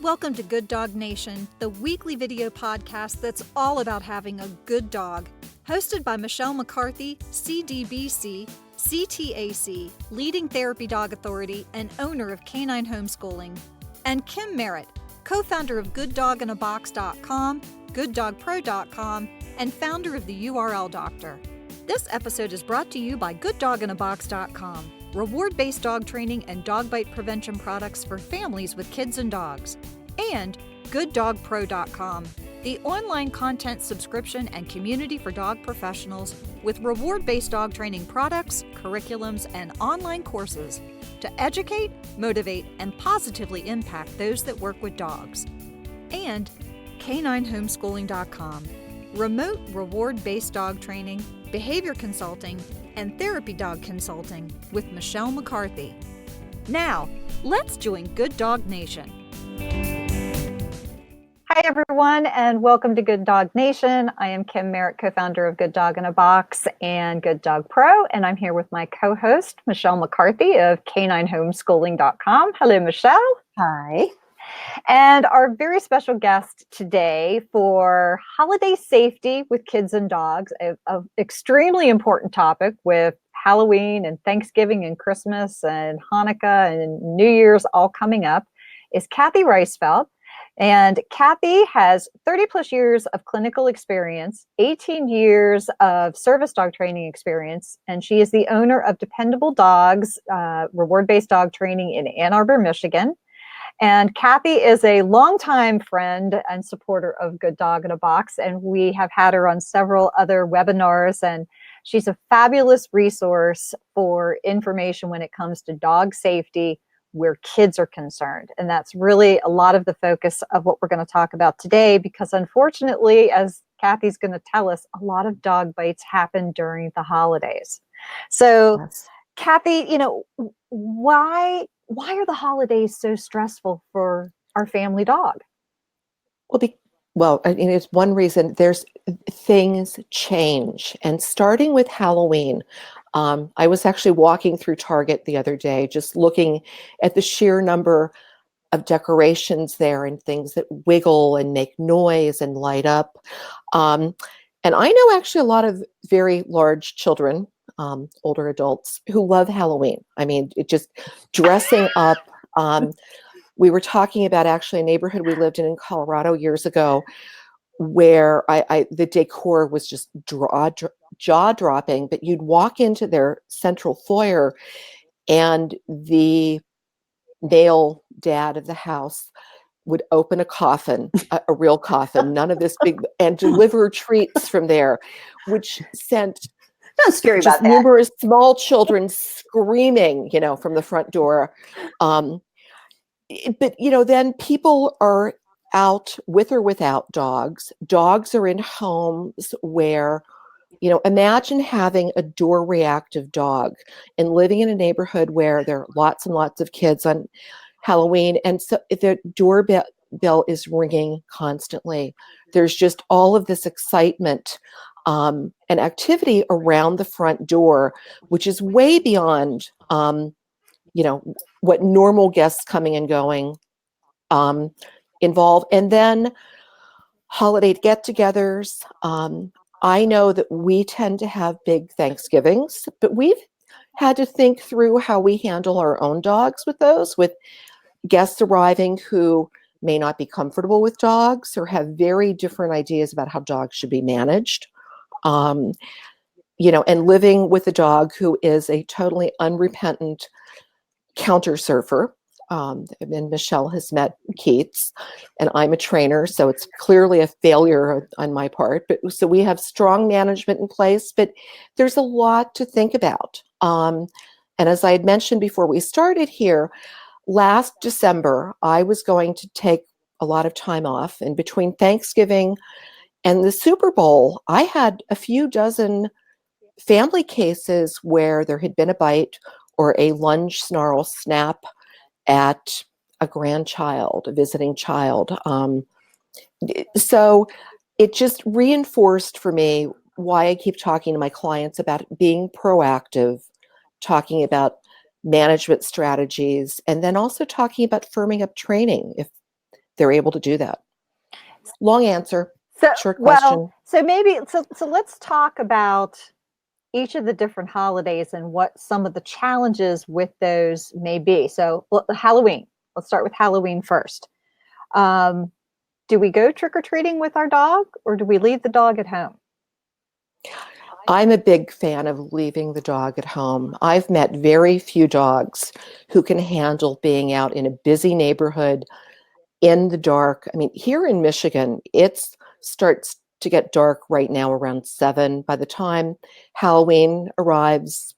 Welcome to Good Dog Nation, the weekly video podcast that's all about having a good dog. Hosted by Michelle McCarthy, CDBC, CTAC, leading therapy dog authority and owner of Canine Homeschooling, and Kim Merritt, co-founder of GoodDogInABox.com, GoodDogPro.com, and founder of the URL Doctor. This episode is brought to you by GoodDogInABox.com. Reward-based dog training and dog bite prevention products for families with kids and dogs, and GoodDogPro.com, the online content subscription and community for dog professionals with reward-based dog training products, curriculums, and online courses to educate, motivate, and positively impact those that work with dogs. And CanineHomeschooling.com, remote reward-based dog training, behavior consulting, and therapy dog consulting with Michelle McCarthy. Now, let's join Good Dog Nation. Hi, everyone, and welcome to Good Dog Nation. I am Kim Merritt, co-founder of Good Dog in a Box and Good Dog Pro, and I'm here with my co-host, Michelle McCarthy of CanineHomeschooling.com. Hello, Michelle. Hi. And our very special guest today for holiday safety with kids and dogs, an extremely important topic with Halloween and Thanksgiving and Christmas and Hanukkah and New Year's all coming up, is Cathy Reisfeld. And Cathy has 30 plus years of clinical experience, 18 years of service dog training experience, and she is the owner of Dependable Dogs, reward-based dog training in Ann Arbor, Michigan. And Cathy is a longtime friend and supporter of Good Dog in a Box, and we have had her on several other webinars, and she's a fabulous resource for information when it comes to dog safety where kids are concerned. And that's really a lot of the focus of what we're going to talk about today, because unfortunately, as Cathy's going to tell us, a lot of dog bites happen during the holidays. So, yes. Cathy, why are the holidays so stressful for our family dog? Well, it's one reason. There's things change, and starting with Halloween, I was actually walking through Target the other day, just looking at the sheer number of decorations there and things that wiggle and make noise and light up. And I know actually a lot of very large children, older adults who love Halloween. I mean, it just dressing up. We were talking about actually a neighborhood we lived in Colorado years ago, where the decor was just jaw-dropping, but you'd walk into their central foyer and the male dad of the house would open a coffin, a real coffin, none of this big, and deliver treats from there, which sent Don't scary just about that. Numerous small children screaming, from the front door. But, then people are out with or without dogs. Dogs are in homes where, imagine having a door reactive dog and living in a neighborhood where there are lots and lots of kids on Halloween. And so the doorbell is ringing constantly. There's just all of this excitement and activity around the front door, which is way beyond, what normal guests coming and going involve. And then holiday get-togethers. I know that we tend to have big Thanksgivings, but we've had to think through how we handle our own dogs with those, with guests arriving who may not be comfortable with dogs or have very different ideas about how dogs should be managed. And living with a dog who is a totally unrepentant counter surfer. And Michelle has met Keats, and I'm a trainer, so it's clearly a failure on my part. But so we have strong management in place, but there's a lot to think about. And as I had mentioned before we started here, last December, I was going to take a lot of time off, and between Thanksgiving and the Super Bowl, I had a few dozen family cases where there had been a bite or a lunge, snarl, snap at a grandchild, a visiting child. So it just reinforced for me why I keep talking to my clients about being proactive, talking about management strategies, and then also talking about firming up training if they're able to do that. Long answer, So, short well, question. so maybe so let's talk about each of the different holidays and what some of the challenges with those may be. So, Halloween. Let's start with Halloween first. Um, do we go trick or treating with our dog, or do we leave the dog at home? I'm a big fan of leaving the dog at home. I've met very few dogs who can handle being out in a busy neighborhood in the dark. I mean, here in Michigan, it starts to get dark right now around 7. By the time Halloween arrives,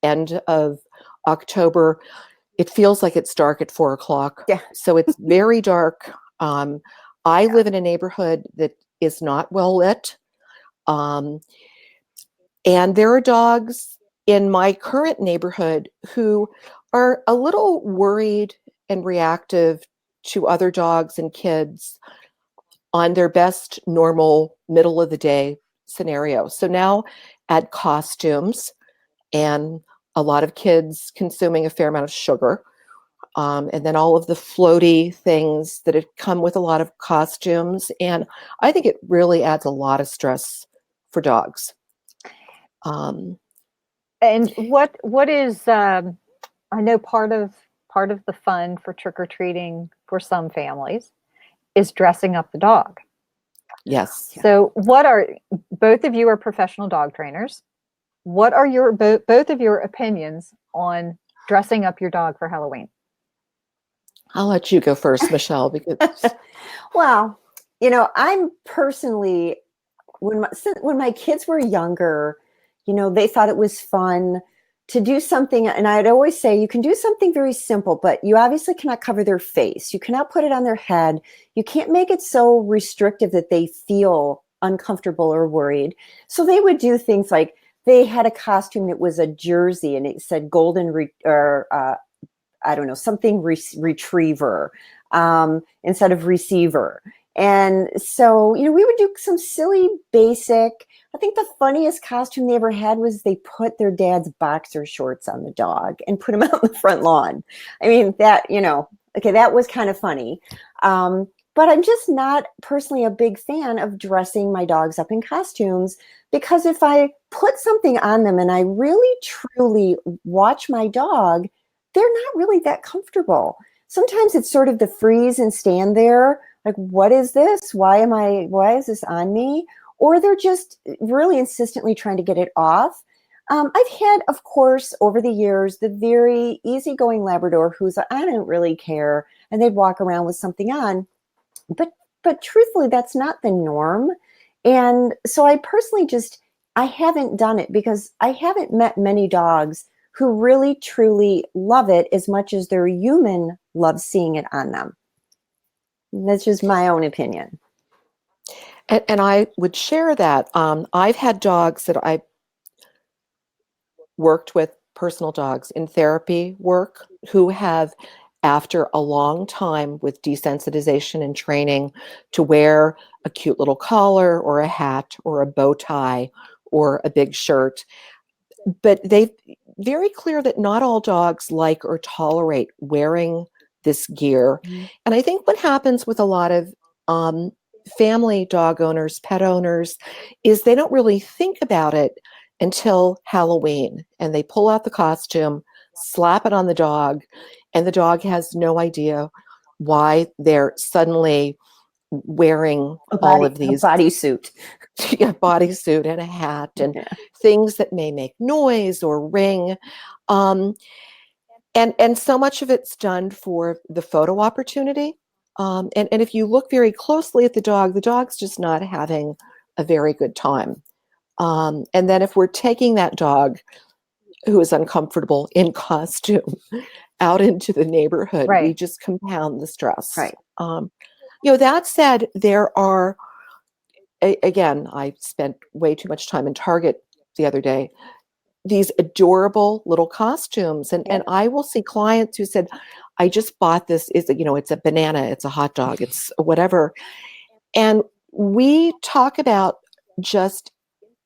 end of October, it feels like it's dark at 4 o'clock. Yeah. So it's very dark. I live in a neighborhood that is not well lit. And there are dogs in my current neighborhood who are a little worried and reactive to other dogs and kids on their best normal middle of the day scenario. So now add costumes and a lot of kids consuming a fair amount of sugar. And then all of the floaty things that have come with a lot of costumes. And I think it really adds a lot of stress for dogs. And what is I know part of the fun for trick or treating for some families is dressing up the dog. Yes. So, what are both of you are professional dog trainers? What are your both of your opinions on dressing up your dog for Halloween? I'll let you go first, Michelle, because Well, I'm personally, when my kids were younger, they thought it was fun to do something. And I'd always say, you can do something very simple, but you obviously cannot cover their face. You cannot put it on their head. You can't make it so restrictive that they feel uncomfortable or worried. So they would do things like, they had a costume that was a jersey and it said I don't know, something retriever instead of receiver. And so, we would do some silly basic. I think the funniest costume they ever had was they put their dad's boxer shorts on the dog and put him out in the front lawn. I mean, that, okay, that was kind of funny. But I'm just not personally a big fan of dressing my dogs up in costumes, because if I put something on them and I really, truly watch my dog, they're not really that comfortable. Sometimes it's sort of the freeze and stand there, like, what is this? Why is this on me? Or they're just really insistently trying to get it off. I've had, of course, over the years, the very easygoing Labrador who's, I don't really care, and they'd walk around with something on. But truthfully, that's not the norm. And so I personally I haven't done it because I haven't met many dogs who really, truly love it as much as their human loves seeing it on them. That's just my own opinion. and I would share that. I've had dogs that I worked with, personal dogs in therapy work, who have, after a long time with desensitization and training to wear a cute little collar or a hat or a bow tie or a big shirt, but they've very clear that not all dogs like or tolerate wearing this gear. Mm-hmm. And I think what happens with a lot of family dog owners, pet owners, is they don't really think about it until Halloween, and they pull out the costume, slap it on the dog, and the dog has no idea why they're suddenly wearing all of these bodysuit. Yeah, bodysuit and a hat and things that may make noise or ring. And so much of it's done for the photo opportunity. And if you look very closely at the dog's just not having a very good time. And then if we're taking that dog who is uncomfortable in costume out into the neighborhood, Right. we just compound the stress. Right. That said, there are, again, I spent way too much time in Target the other day, these adorable little costumes. And I will see clients who said, I just bought this, it's a banana, it's a hot dog, it's whatever. And we talk about just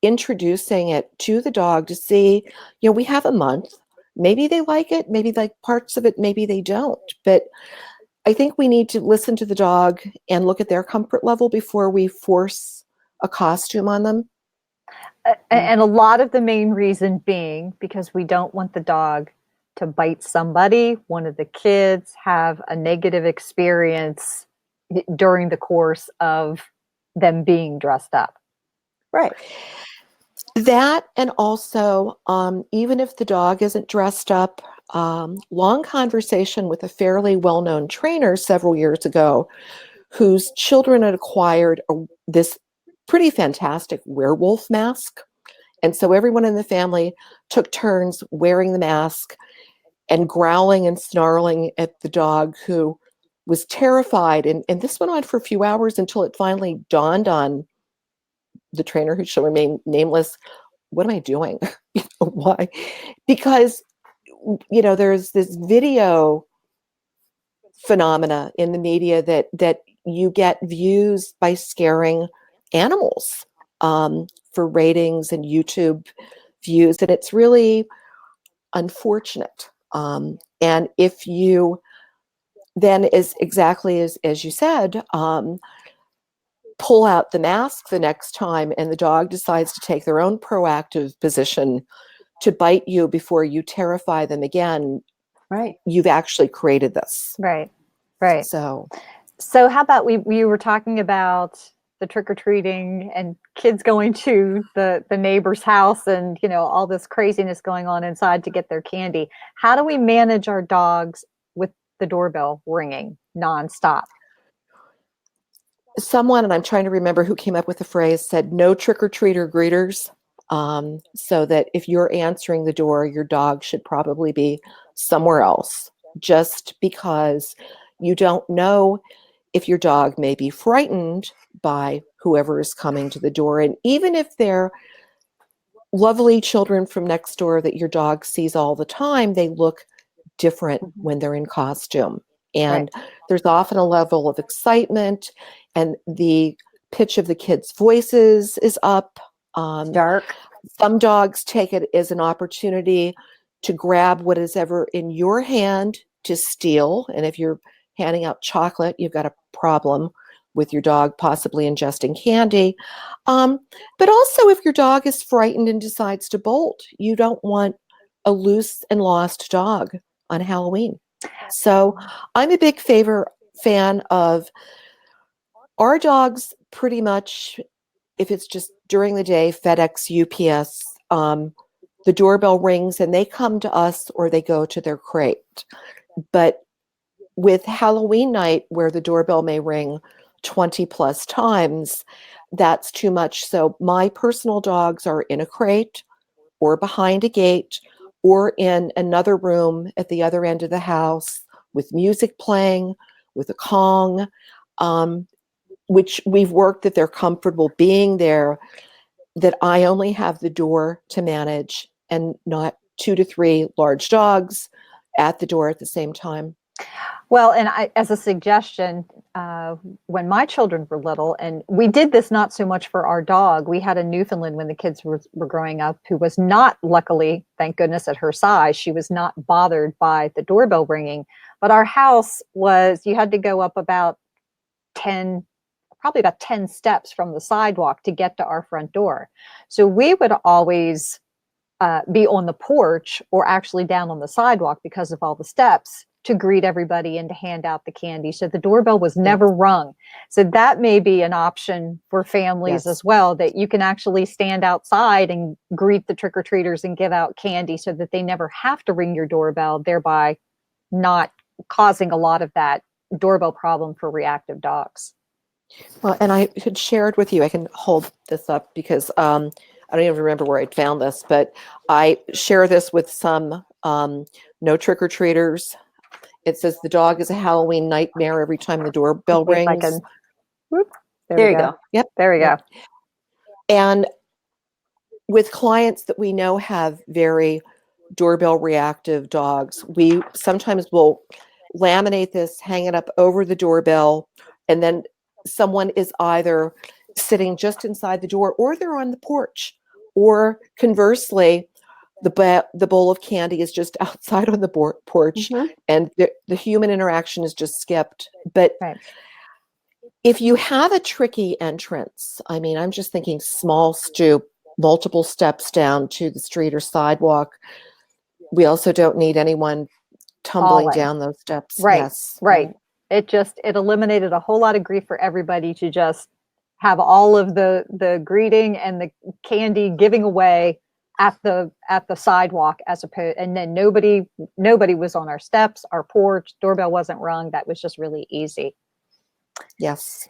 introducing it to the dog to see, we have a month. Maybe they like it, maybe like parts of it, maybe they don't. But I think we need to listen to the dog and look at their comfort level before we force a costume on them. And a lot of the main reason being because we don't want the dog to bite somebody, one of the kids, have a negative experience during the course of them being dressed up. Right. That, and also, even if the dog isn't dressed up, long conversation with a fairly well-known trainer several years ago whose children had acquired this pretty fantastic werewolf mask. And so everyone in the family took turns wearing the mask and growling and snarling at the dog, who was terrified. And this went on for a few hours until it finally dawned on the trainer, who shall remain nameless, what am I doing? Why? Because, there's this video phenomena in the media that you get views by scaring animals, for ratings and YouTube views, and it's really unfortunate. And if you then, is exactly as you said, pull out the mask the next time and the dog decides to take their own proactive position to bite you before you terrify them again, Right. you've actually created this. Right. So How about we were talking about the trick-or-treating and kids going to the neighbor's house and, all this craziness going on inside to get their candy. How do we manage our dogs with the doorbell ringing nonstop? someone, and I'm trying to remember who came up with the phrase, said no trick-or-treater greeters. So that if you're answering the door, your dog should probably be somewhere else, just because you don't know if your dog may be frightened by whoever is coming to the door. And even if they're lovely children from next door that your dog sees all the time, they look different when they're in costume. And there's often a level of excitement, and the pitch of the kids' voices is up. Dark. Some dogs take it as an opportunity to grab what is ever in your hand to steal. And if you're handing out chocolate, you've got a problem with your dog possibly ingesting candy. But also, if your dog is frightened and decides to bolt, you don't want a loose and lost dog on Halloween. So I'm a big fan of our dogs. Pretty much, if it's just during the day, FedEx, UPS, the doorbell rings and they come to us or they go to their crate. But with Halloween night, where the doorbell may ring 20 plus times, that's too much. So my personal dogs are in a crate or behind a gate or in another room at the other end of the house with music playing, with a Kong, which we've worked that they're comfortable being there, that I only have the door to manage and not 2 to 3 large dogs at the door at the same time. Well, and as a suggestion, when my children were little, and we did this not so much for our dog, we had a Newfoundland when the kids were growing up who was not, luckily, thank goodness, at her size. She was not bothered by the doorbell ringing. But our house you had to go up probably about 10 steps from the sidewalk to get to our front door. So we would always be on the porch or actually down on the sidewalk because of all the steps to greet everybody and to hand out the candy. So the doorbell was never rung. So that may be an option for families as well, that you can actually stand outside and greet the trick-or-treaters and give out candy so that they never have to ring your doorbell, thereby not causing a lot of that doorbell problem for reactive dogs. Well, and I had shared with you, I can hold this up because I don't even remember where I'd found this, but I share this with some no trick-or-treaters. It says the dog is a Halloween nightmare every time the doorbell rings. There you go. Yep. There we go. And with clients that we know have very doorbell reactive dogs, we sometimes will laminate this, hang it up over the doorbell, and then someone is either sitting just inside the door or they're on the porch. Or conversely, the bowl of candy is just outside on the porch, Mhm. and the human interaction is just skipped. But Right. if you have a tricky entrance, I mean, I'm just thinking small stoop, multiple steps down to the street or sidewalk. We also don't need anyone tumbling Falling. down those steps. Right. Yes. Right. It eliminated a whole lot of grief for everybody to just have all of the greeting and the candy giving away at the sidewalk, as opposed, and then nobody was on our steps, our porch, doorbell wasn't rung. That was just really easy. Yes.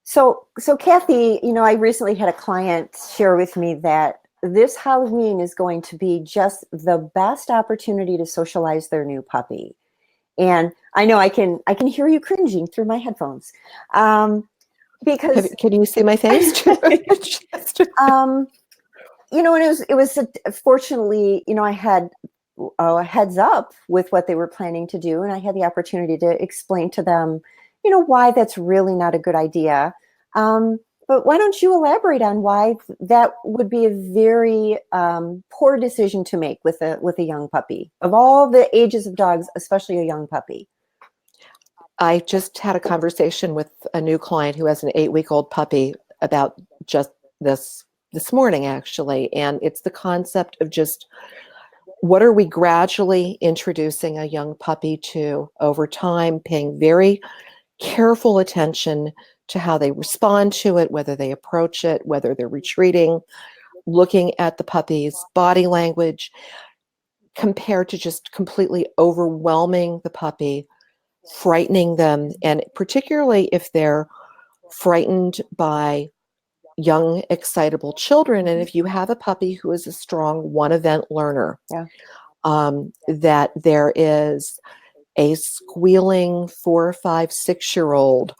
So Cathy, I recently had a client share with me that this Halloween is going to be just the best opportunity to socialize their new puppy. And I know I can hear you cringing through my headphones, because Can you see my face? and it was fortunately, I had a heads up with what they were planning to do, and I had the opportunity to explain to them, why that's really not a good idea. But why don't you elaborate on why that would be a very poor decision to make with a young puppy, of all the ages of dogs, especially a young puppy? I just had a conversation with a new client who has an 8-week-old puppy about just this morning, actually. And it's the concept of just, what are we gradually introducing a young puppy to over time, paying very careful attention to how they respond to it, whether they approach it, whether they're retreating, looking at the puppy's body language, compared to just completely overwhelming the puppy, frightening them, and particularly if they're frightened by young, excitable children. And if you have a puppy who is a strong one-event learner, Yeah. That there is a squealing 4, 5, 6-year-old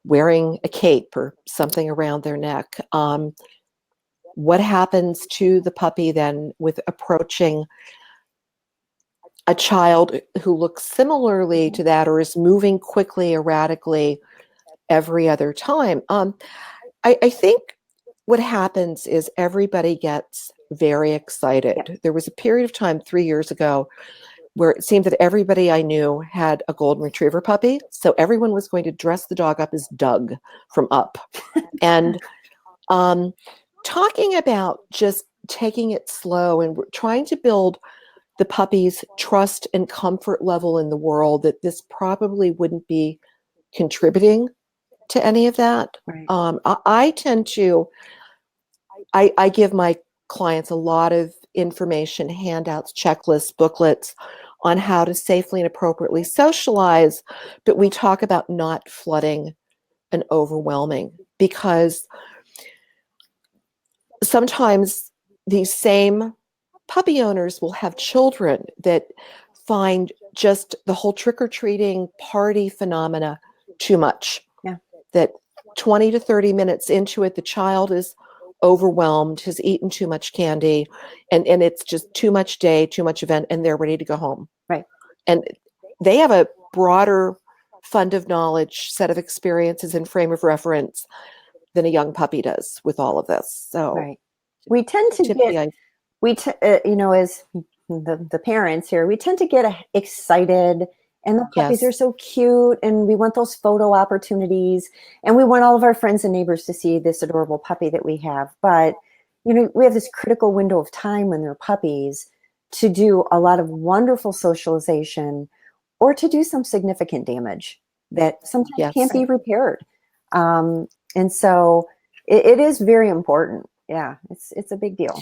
wearing a cape or something around their neck, what happens to the puppy then with approaching a child who looks similarly to that or is moving quickly, erratically every other time? I think what happens is everybody gets very excited. Yeah. There was a period of time 3 years ago where it seemed that everybody I knew had a golden retriever puppy. So everyone was going to dress the dog up as Doug from Up. And talking about just taking it slow and trying to build the puppy's trust and comfort level in the world, that this probably wouldn't be contributing to any of that. Right. I tend to, I give my clients a lot of information, handouts, checklists, booklets on how to safely and appropriately socialize, but we talk about not flooding and overwhelming, because sometimes these same puppy owners will have children that find just the whole trick-or-treating party phenomena too much. Yeah. That 20 to 30 minutes into it, the child is overwhelmed, has eaten too much candy, and it's just too much day, too much event, and they're ready to go home. Right. And they have a broader fund of knowledge, set of experiences, and frame of reference than a young puppy does with all of this. So Right. We tend to typically get, as the parents here, we tend to get excited, and the puppies Yes. are so cute, and we want those photo opportunities, and we want all of our friends and neighbors to see this adorable puppy that we have. But, we have this critical window of time when they're puppies to do a lot of wonderful socialization, or to do some significant damage that sometimes Yes. can't be repaired. And so it is very important. Yeah, it's a big deal.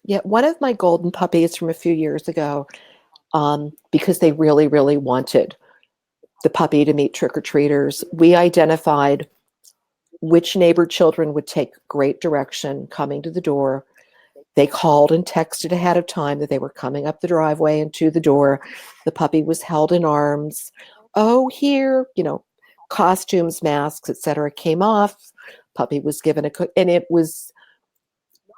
Yeah, one of my golden puppies from a few years ago, because they really, really wanted the puppy to meet trick-or-treaters, we identified which neighbor children would take great direction coming to the door. They called and texted ahead of time that they were coming up the driveway and to the door. The puppy was held in arms. Oh, here, costumes, masks, etc. came off. Puppy was given a cook, and it was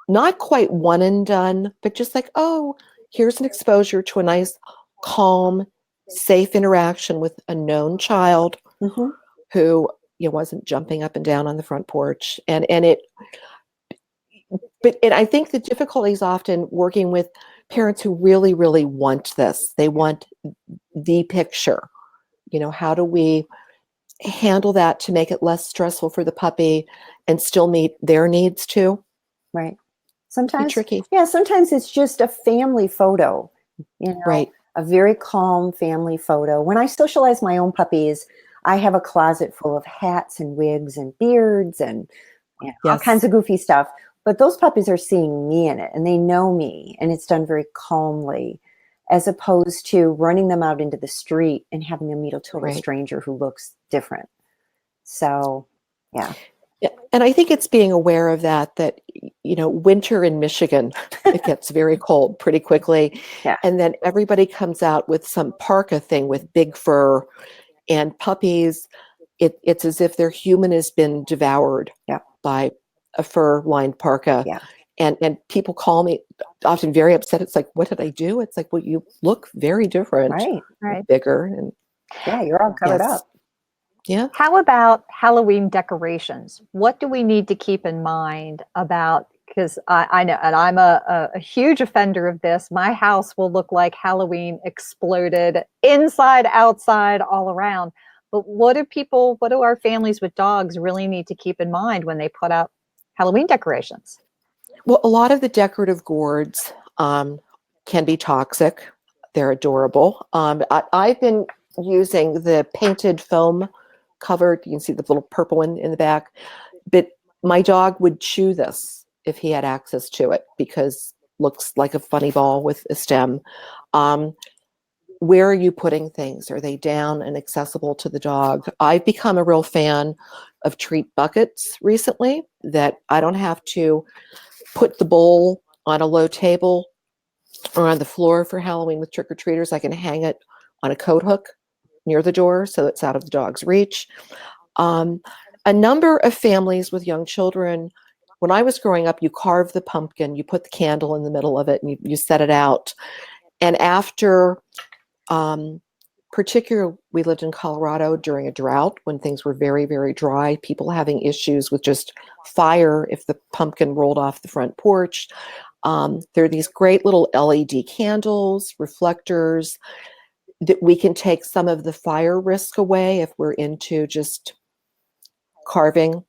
not quite one and done, but just like, oh, here's an exposure to a nice, calm, safe interaction with a known child Mm-hmm. who wasn't jumping up and down on the front porch. And I think the difficulty is often working with parents who really, really want this. They want the picture. How do we handle that to make it less stressful for the puppy and still meet their needs too? Right. Be Sometimes, tricky. yeah, sometimes it's just a family photo, Right. a very calm family photo. When I socialize my own puppies, I have a closet full of hats and wigs and beards and all kinds Yes. of goofy stuff. But those puppies are seeing me in it, and they know me, and it's done very calmly, as opposed to running them out into the street and having them meet a total Right. stranger who looks different. So, yeah. Yeah. And I think it's being aware of that, winter in Michigan, it gets very cold pretty quickly. Yeah. And then everybody comes out with some parka thing with big fur, and puppies, it's as if their human has been devoured Yeah. by a fur-lined parka. Yeah. And people call me often very upset. It's like, what did I do? It's like, well, you look very different, Right. bigger. And Yeah, you're all covered yes. up. Yeah. How about Halloween decorations? What do we need to keep in mind about, because I know, and I'm a huge offender of this, my house will look like Halloween exploded inside, outside, all around. But what do our families with dogs really need to keep in mind when they put out Halloween decorations? Well, a lot of the decorative gourds can be toxic. They're adorable. I've been using the painted foam covered. You can see the little purple one in the back. But my dog would chew this if he had access to it because looks like a funny ball with a stem. Where are you putting things? Are they down and accessible to the dog? I've become a real fan of treat buckets recently, that I don't have to put the bowl on a low table or on the floor for Halloween with trick-or-treaters. I can hang it on a coat hook near the door so it's out of the dog's reach. A number of families with young children, when I was growing up, you carve the pumpkin, you put the candle in the middle of it, and you set it out. And after, particularly, we lived in Colorado during a drought when things were very, very dry, people having issues with just fire if the pumpkin rolled off the front porch. There are these great little LED candles, reflectors, that we can take some of the fire risk away if we're into just carving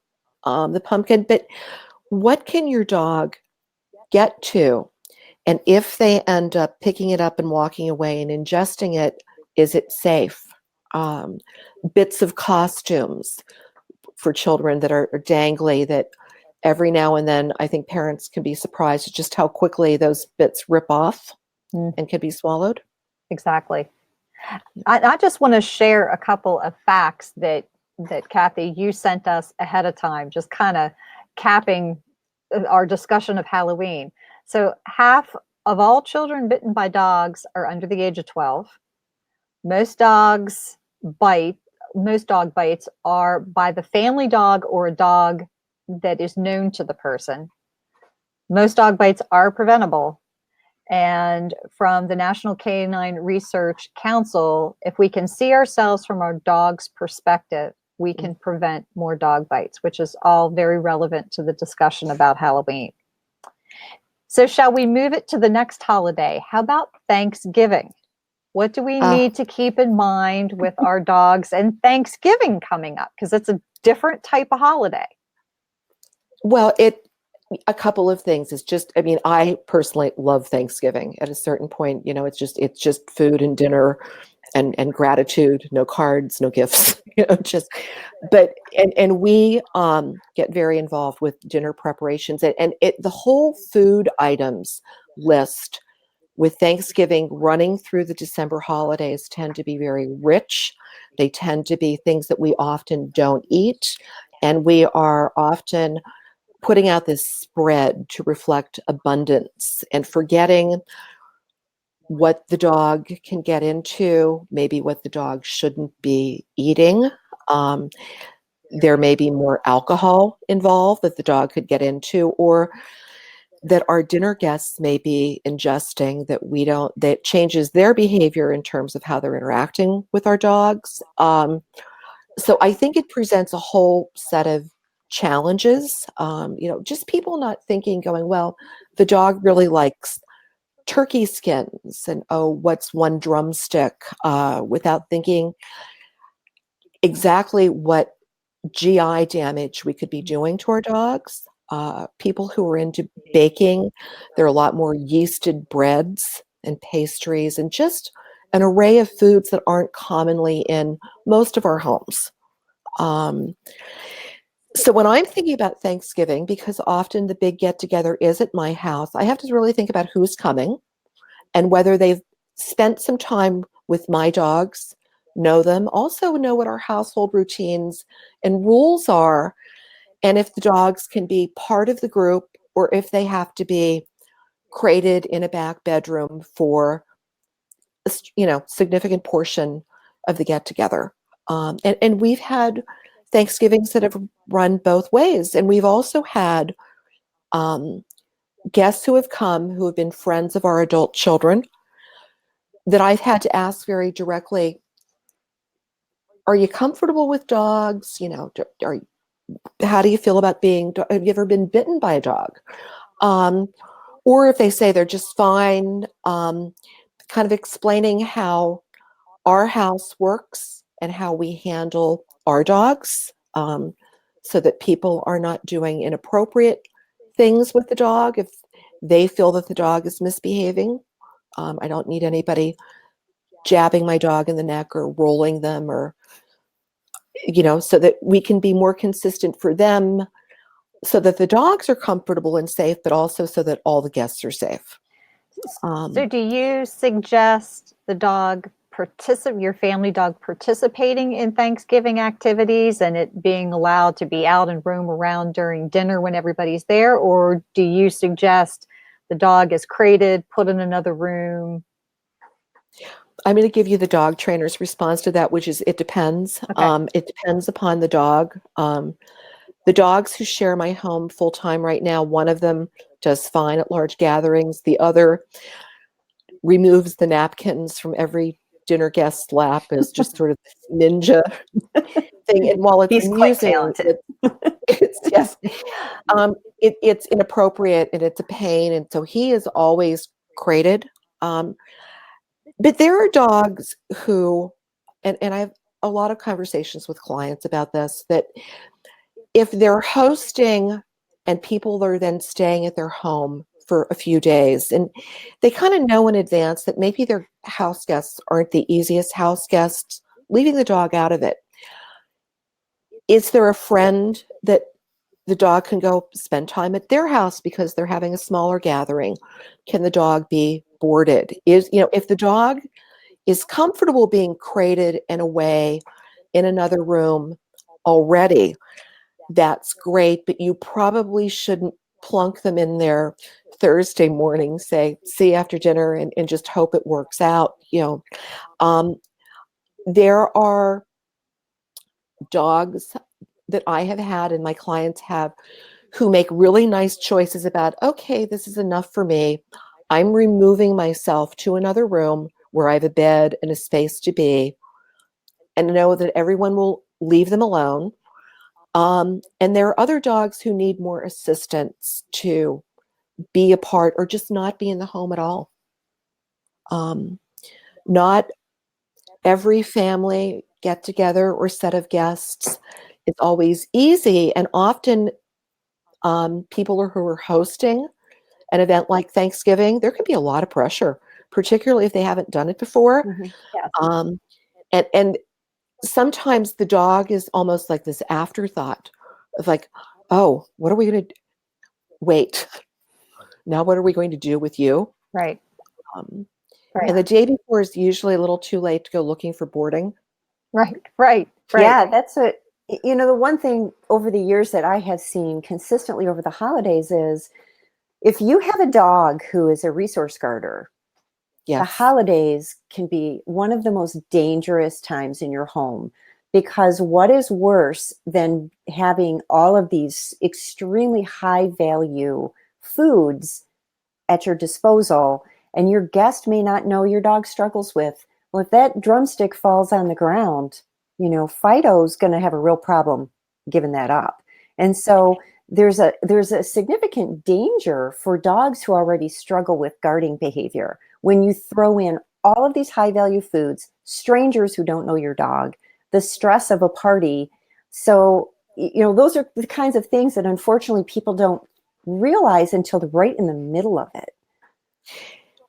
the pumpkin. But what can your dog get to? And if they end up picking it up and walking away and ingesting it, is it safe? Bits of costumes for children that are dangly, that every now and then I think parents can be surprised at just how quickly those bits rip off and can be swallowed. Exactly. I just want to share a couple of facts that Cathy, you sent us ahead of time, just kind of capping our discussion of Halloween. So half of all children bitten by dogs are under the age of 12. Most dog bites are by the family dog or a dog that is known to the person. Most dog bites are preventable. And from the National Canine Research Council, if we can see ourselves from our dog's perspective, we can prevent more dog bites, which is all very relevant to the discussion about Halloween. So shall we move it to the next holiday? How about Thanksgiving? What do we need to keep in mind with our dogs and Thanksgiving coming up? Because it's a different type of holiday. Well, a couple of things. It's just, I mean, I personally love Thanksgiving. At a certain point, it's just food and dinner and gratitude, no cards, no gifts, and we get very involved with dinner preparations and the whole food items list with Thanksgiving running through the December holidays tend to be very rich. They tend to be things that we often don't eat, and we are often putting out this spread to reflect abundance and forgetting what the dog can get into, maybe what the dog shouldn't be eating. There may be more alcohol involved that the dog could get into, or that our dinner guests may be ingesting that changes their behavior in terms of how they're interacting with our dogs. So I think it presents a whole set of challenges. Just people not thinking, going, well, the dog really likes turkey skins and, oh, what's one drumstick, without thinking exactly what GI damage we could be doing to our dogs. People who are into baking, there are a lot more yeasted breads and pastries and just an array of foods that aren't commonly in most of our homes. So when I'm thinking about Thanksgiving, because often the big get together is at my house, I have to really think about who's coming and whether they've spent some time with my dogs, know them, also know what our household routines and rules are, and if the dogs can be part of the group or if they have to be crated in a back bedroom for a significant portion of the get together. And we've had Thanksgivings that have run both ways, and we've also had guests who have come who have been friends of our adult children that I've had to ask very directly, are you comfortable with dogs? How do you feel about have you ever been bitten by a dog? Or if they say they're just fine, kind of explaining how our house works and how we handle our dogs, so that people are not doing inappropriate things with the dog if they feel that the dog is misbehaving. I don't need anybody jabbing my dog in the neck or rolling them, or so that we can be more consistent for them, so that the dogs are comfortable and safe, but also so that all the guests are safe. So do you suggest your family dog participating in Thanksgiving activities and it being allowed to be out and roam around during dinner when everybody's there? Or do you suggest the dog is crated, put in another room? I'm going to give you the dog trainer's response to that, which is it depends. Okay. It depends upon the dog. The dogs who share my home full time right now, one of them does fine at large gatherings. The other removes the napkins from every dinner guest's lap as just sort of this ninja thing. And while it's He's quite amusing, talented. it's yes, it's inappropriate and it's a pain. And so he is always crated. But there are dogs who, and I have a lot of conversations with clients about this, that if they're hosting and people are then staying at their home for a few days, and they kind of know in advance that maybe their house guests aren't the easiest house guests, leaving the dog out of it. Is there a friend that the dog can go spend time at their house because they're having a smaller gathering? Can the dog be boarded? If the dog is comfortable being crated and away in another room already, that's great, but you probably shouldn't plunk them in there Thursday morning, say, see you after dinner, and just hope it works out. There are dogs that I have had and my clients have who make really nice choices about, okay, this is enough for me. I'm removing myself to another room where I have a bed and a space to be, and know that everyone will leave them alone. And there are other dogs who need more assistance to be a part or just not be in the home at all. Not every family get together or set of guests is always easy. And often people who are hosting an event like Thanksgiving, there can be a lot of pressure, particularly if they haven't done it before. Mm-hmm. Yeah. And sometimes the dog is almost like this afterthought of like, oh, what are we going to wait? Now, what are we going to do with you? Right. Um, Right. And the day before is usually a little too late to go looking for boarding. Right. Yeah, that's what, the one thing over the years that I have seen consistently over the holidays is if you have a dog who is a resource guarder, the Yes. holidays can be one of the most dangerous times in your home, because what is worse than having all of these extremely high value foods at your disposal and your guest may not know your dog struggles with? Well, if that drumstick falls on the ground, Fido's going to have a real problem giving that up. And so there's a significant danger for dogs who already struggle with guarding behavior when you throw in all of these high value foods, strangers who don't know your dog, the stress of a party. So, those are the kinds of things that unfortunately people don't realize until they're right in the middle of it.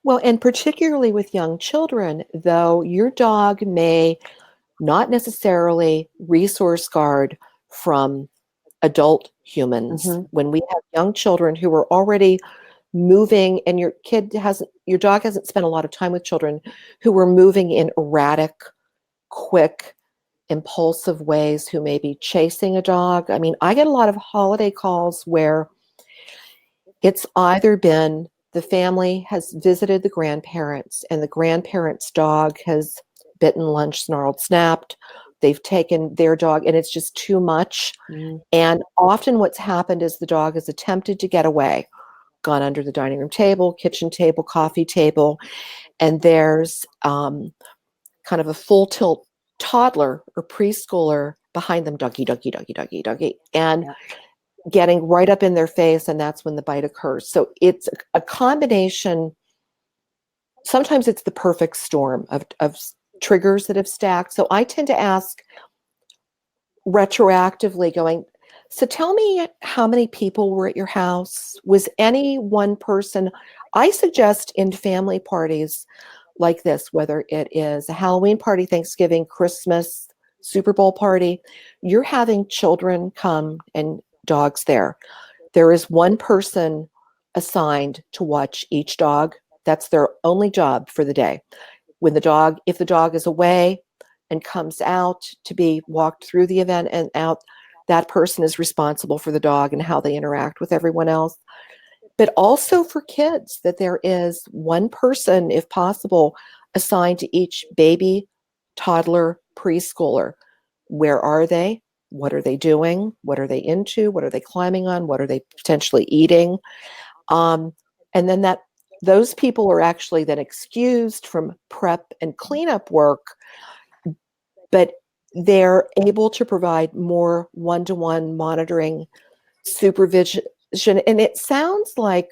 Well, and particularly with young children, though, your dog may not necessarily resource guard from adult humans. Mm-hmm. When we have young children who are already moving, and your dog hasn't spent a lot of time with children who are moving in erratic, quick, impulsive ways, who may be chasing a dog. I mean, I get a lot of holiday calls where it's either been the family has visited the grandparents and the grandparents' dog has bitten, lunch, snarled, snapped. They've taken their dog and it's just too much. Mm. And often what's happened is the dog has attempted to get away, gone under the dining room table, kitchen table, coffee table, and there's kind of a full tilt toddler or preschooler behind them, doggy, doggy, doggy, doggy, doggy, and Yeah. getting right up in their face, and that's when the bite occurs. So it's a combination. Sometimes it's the perfect storm of triggers that have stacked. So I tend to ask retroactively, going, so tell me how many people were at your house? Was any one person? I suggest in family parties like this, whether it is a Halloween party, Thanksgiving, Christmas, Super Bowl party, you're having children come and dogs there. There is one person assigned to watch each dog. That's their only job for the day. If the dog is away and comes out to be walked through the event and out, that person is responsible for the dog and how they interact with everyone else. But also for kids, that there is one person, if possible, assigned to each baby, toddler, preschooler. Where are they? What are they doing? What are they into? What are they climbing on? What are they potentially eating? And then those people are actually then excused from prep and cleanup work, but they're able to provide more one-to-one monitoring, supervision. And it sounds like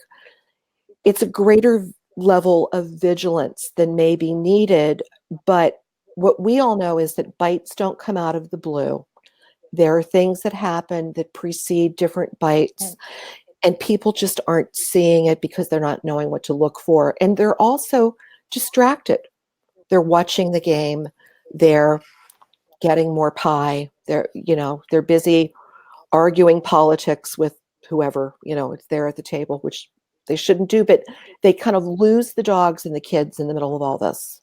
it's a greater level of vigilance than may be needed. But what we all know is that bites don't come out of the blue. There are things that happen that precede different bites, and people just aren't seeing it because they're not knowing what to look for. And they're also distracted. They're watching the game. They're getting more pie. They're busy arguing politics with whoever, it's there at the table, which they shouldn't do, but they kind of lose the dogs and the kids in the middle of all this.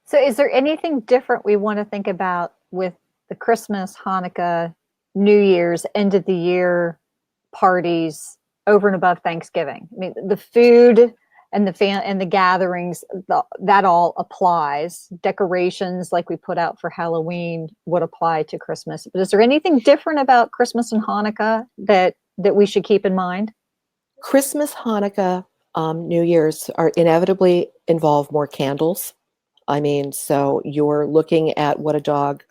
So is there anything different we want to think about with the Christmas, Hanukkah, New Year's, end of the year parties over and above Thanksgiving? I mean, the food and the gatherings, that all applies. Decorations like we put out for Halloween would apply to Christmas. But is there anything different about Christmas and Hanukkah that we should keep in mind? Christmas, Hanukkah, New Year's are inevitably involve more candles. I mean, so you're looking at what a dog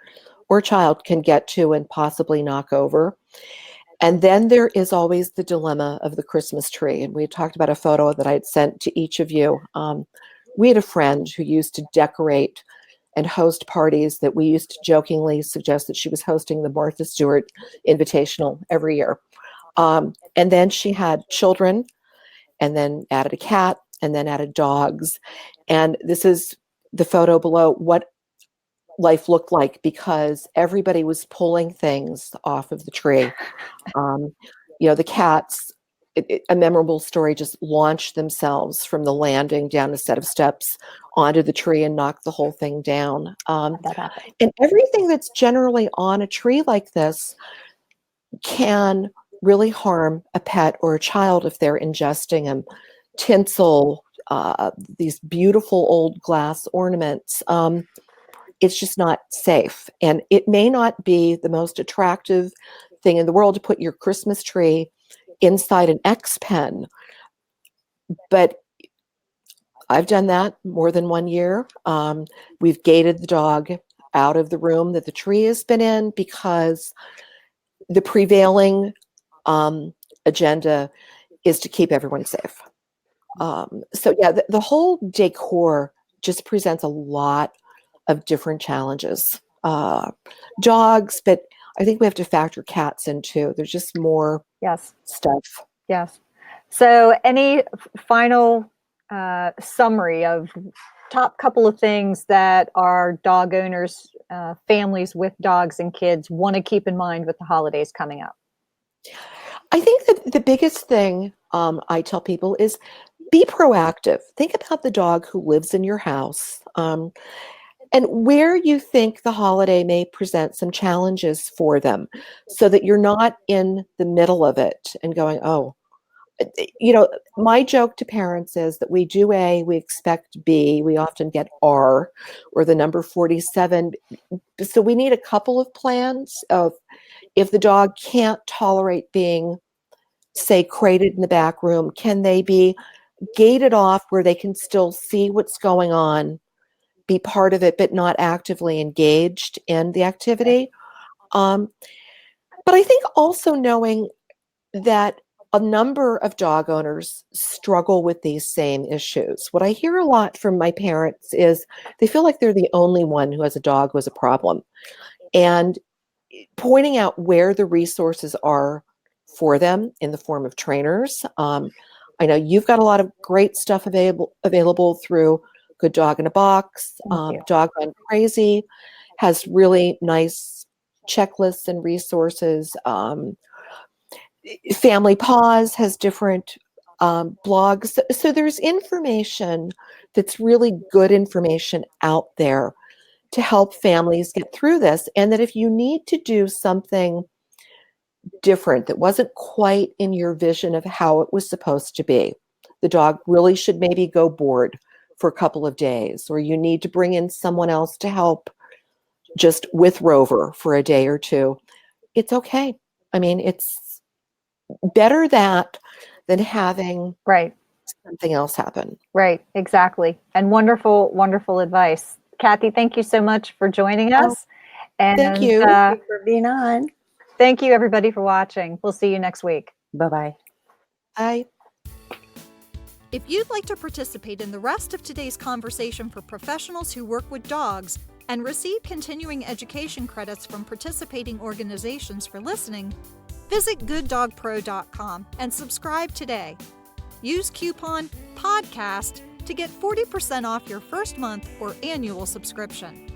or a child can get to and possibly knock over. And then there is always the dilemma of the Christmas tree. And we talked about a photo that I had sent to each of you. We had a friend who used to decorate and host parties that we used to jokingly suggest that she was hosting the Martha Stewart Invitational every year. And then she had children, and then added a cat, and then added dogs. And this is the photo below, what life looked like, because everybody was pulling things off of the tree. The cats, a memorable story, just launched themselves from the landing down a set of steps onto the tree and knocked the whole thing down. That happened. And everything that's generally on a tree like this can really harm a pet or a child if they're ingesting them. Tinsel, these beautiful old glass ornaments. It's just not safe. And it may not be the most attractive thing in the world to put your Christmas tree inside an X pen, but I've done that more than one year. We've gated the dog out of the room that the tree has been in because the prevailing agenda is to keep everyone safe. So yeah, the whole decor just presents a lot of different challenges. Dogs, but I think we have to factor cats in too. There's just more Yes. stuff. Yes. So any final summary of top couple of things that our dog owners, families with dogs and kids want to keep in mind with the holidays coming up? I think that the biggest thing I tell people is be proactive. Think about the dog who lives in your house, and where you think the holiday may present some challenges for them, so that you're not in the middle of it and going, oh, my joke to parents is that we do A, we expect B, we often get R or the number 47. So we need a couple of plans of if the dog can't tolerate being, say, crated in the back room, can they be gated off where they can still see what's going on, be part of it, but not actively engaged in the activity? But I think also knowing that a number of dog owners struggle with these same issues. What I hear a lot from my parents is they feel like they're the only one who has a dog who has a problem. And pointing out where the resources are for them in the form of trainers. I know you've got a lot of great stuff available through Good Dog in a Box. Dog Gone Crazy has really nice checklists and resources. Family Paws has different blogs. So there's information that's really good information out there to help families get through this. And that if you need to do something different that wasn't quite in your vision of how it was supposed to be, the dog really should maybe go board for a couple of days, or you need to bring in someone else to help just with Rover for a day or two, it's okay. I mean, it's better that than having something else happen. Right, exactly. And wonderful, wonderful advice. Cathy, thank you so much for joining us. And thank you. Thank you for being on. Thank you, everybody, for watching. We'll see you next week. Bye-bye. Bye. If you'd like to participate in the rest of today's conversation for professionals who work with dogs and receive continuing education credits from participating organizations for listening, visit gooddogpro.com and subscribe today. Use coupon PODCAST to get 40% off your first month or annual subscription.